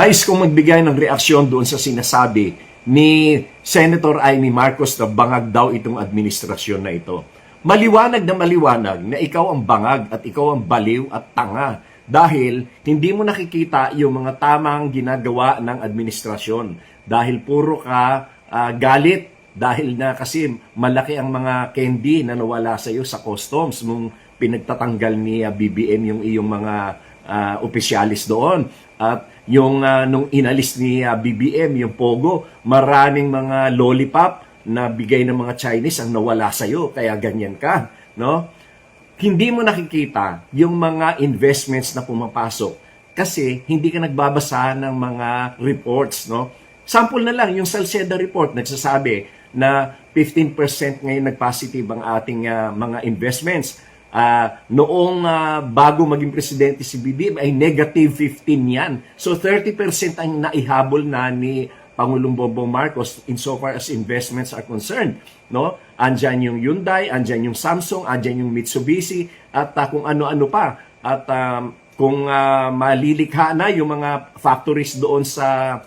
Nais kong magbigay ng reaksyon doon sa sinasabi ni Senator Amy Marcos na bangag daw itong administrasyon na ito. Maliwanag na ikaw ang bangag at ikaw ang baliw at tanga dahil hindi mo nakikita yung mga tamang ginagawa ng administrasyon. Dahil puro ka galit dahil na kasi malaki ang mga candy na nawala sa iyo sa customs nung pinagtatanggal ni BBM yung iyong mga opisyalis doon. At yung nung inalis ni BBM, yung Pogo, maraming mga lollipop na bigay ng mga Chinese ang nawala sa iyo, kaya ganyan ka, no? Hindi mo nakikita yung mga investments na pumapasok kasi hindi ka nagbabasa ng mga reports, no? Sample na lang, yung Salceda report nagsasabi na 15% ngayon nag-positive ang ating mga investments. Noong bago maging presidente si BBM ay negative 15 yan. So 30% ang naihabol na ni Pangulong Bongbong Marcos insofar as investments are concerned, no? Andyan yung Hyundai, andyan yung Samsung, andyan yung Mitsubishi at kung ano-ano pa. At kung malilikha na yung mga factories doon sa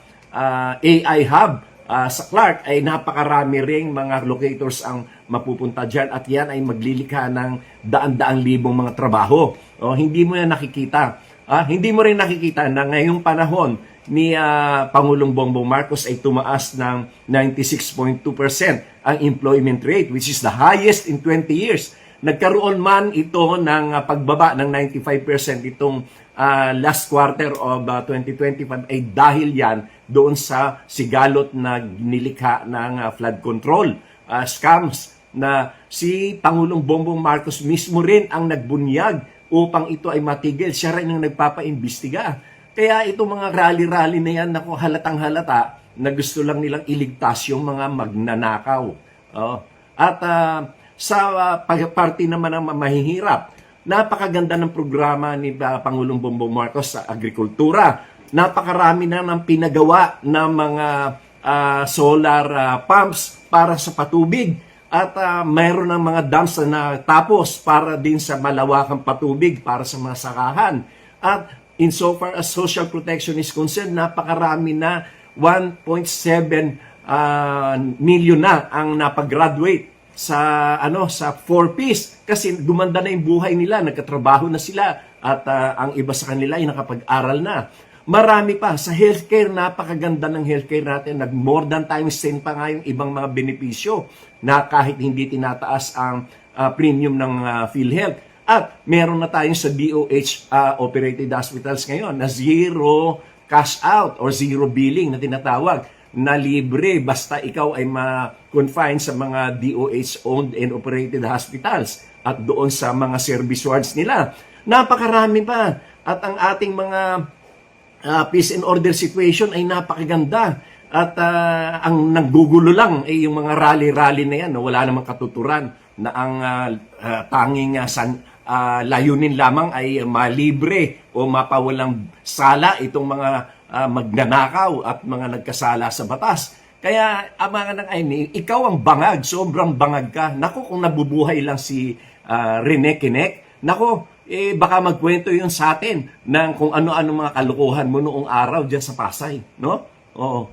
AI hub sa Clark ay napakarami ring mga locators ang mapupunta dyan at yan ay maglilikha ng daan-daang libong mga trabaho. Hindi mo yan nakikita. Hindi mo rin nakikita na ngayong panahon ni Pangulong Bongbong Marcos ay tumaas ng 96.2% ang employment rate, which is the highest in 20 years. Nagkaroon man ito ng pagbaba ng 95% itong last quarter of 2025 ay dahil yan doon sa sigalot na nilikha ng flood control scams na si Pangulong Bongbong Marcos mismo rin ang nagbunyag upang ito ay matigil. Siya rin ang nagpapaimbestiga. Kaya itong mga rally-rally na yan, naku, halatang halata na gusto lang nilang iligtas yung mga magnanakaw. At sa party naman ng mahihirap, napakaganda ng programa ni Pangulong Bongbong Marcos sa agrikultura. Napakarami na ng pinagawa ng mga solar pumps para sa patubig. At mayroon ng mga dams na tapos para din sa malawakang patubig para sa mga sakahan. At insofar as social protection is concerned, napakarami na 1.7 million na ang napag-graduate sa sa 4Ps kasi gumanda na yung buhay nila, nagkatrabaho na sila at ang iba sa kanila ay nakapag-aral na. Marami pa sa healthcare, napakaganda ng healthcare natin, nag more than times 10 pa nga yung ibang mga benepisyo na kahit hindi tinataas ang premium ng PhilHealth. At meron na tayong sa DOH operated hospitals ngayon na zero cash out or zero billing na tinatawag, na libre basta ikaw ay ma-confine sa mga DOH-owned and operated hospitals at doon sa mga service wards nila. Napakarami pa. At ang ating mga peace and order situation ay napakaganda. At ang naggugulo lang ay yung mga rally-rally na yan na wala namang katuturan na ang tanging layunin lamang ay malibre o mapawalang sala itong mga magnanakaw at mga nagkasala sa batas. Kaya, mga ng Amy, ikaw ang bangag, sobrang bangag ka. Naku, kung nabubuhay lang si Rene Kinek, naku, baka magkwento yun sa atin ng kung ano-ano mga kalukuhan mo noong araw dyan sa Pasay, no? Oo.